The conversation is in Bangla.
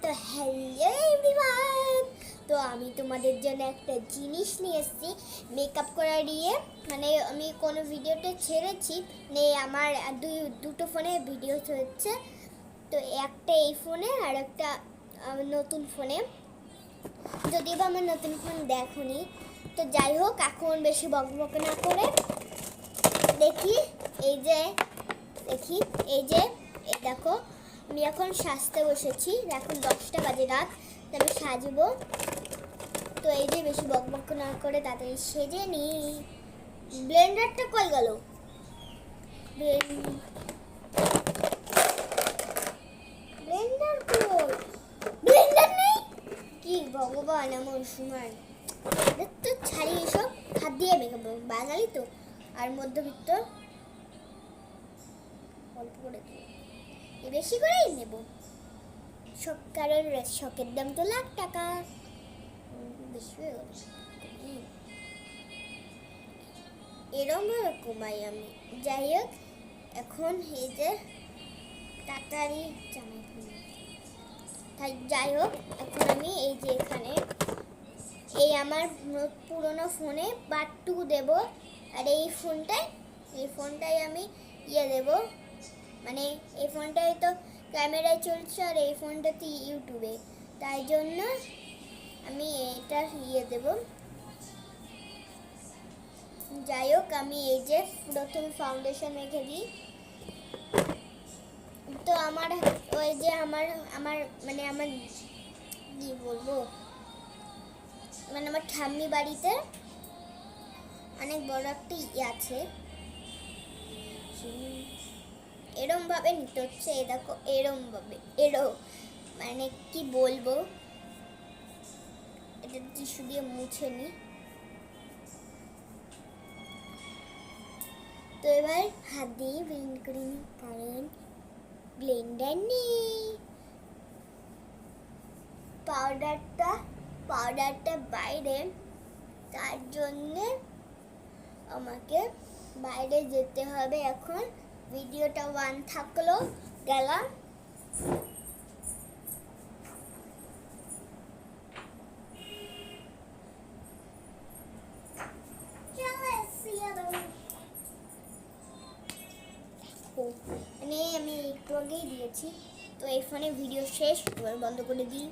তো হ্যালো এভরিওয়ান, তো আমি তোমাদের জন্য একটা জিনিস নিয়ে এসেছি মেকআপ করা নিয়ে। মানে আমি কোনো ভিডিওটা ছেড়েছি, আমার দুটো ফোনে ভিডিও হচ্ছে। তো একটা এই ফোনে আর একটা নতুন ফোনে, যদিও বা আমার নতুন ফোন দেখোনি। তো যাই হোক, এখন বেশি বকবক না করে দেখি এই যে এই দেখো, আমি এখন সাজতে বসেছি। এখন 10টা বাজে রাত, তো আমি সাজবো। তো এই যে বেশি বকবক না করে তাড়াতাড়ি সেজে নি। ব্লেন্ডারটা কই গেল? ব্লেন্ডার কই? ব্লেন্ডার নেই? কি ভগবান, এমন সময় তো ছাড়ি এসব। হাত দিয়ে মেকআপ বাঙালি তো, আর মধ্যবিত্ত, অল্প করে বেশি করেই নেব সব, কারণ শখের দাম তো লাখ টাকা। বেশি হয়ে গেল, এরম ভাবে কমাই আমি। যাই হোক, এখন এই যে তাড়াতাড়ি জামাই তাই যাই হোক, এখন আমি এই যে এখানে এই আমার পুরোনো ফোনে পার্ট 2 দেব। আর এই ফোনটাই আমি দেব, মানে এই ফোনটাই তো ক্যামেরায় চলছে আর এই ফোনটাতে ইউটিউবে, তাই জন্য আমি এটা দেব। যাই হোক, আমি এই যে প্রথমে ফাউন্ডেশন মেখে দিই। তো আমার ওই যে আমার মানে আমার কি বলবো, মানে আমার ঠাম্মি বাড়িতে অনেক বড় একটা আছে, এরম ভাবে নিতে হচ্ছে। এই দেখো, এরম ভাবে মানে কি বলবো, এটা টিস্যু দিয়ে মুছে নি। তো এবার হাত দিয়ে ব্লেন্ড করে নি, কারণ ব্লেন্ডার নেই। পাউডারটা বাইরে, তার জন্যে আমাকে বাইরে যেতে হবে। এখন ভিডিওটা 1 থাকলো, গেলাম। মানে আমি একটু আগেই দিয়েছি। তো এই ফোনে ভিডিও শেষ, এবার বন্ধ করে দিই।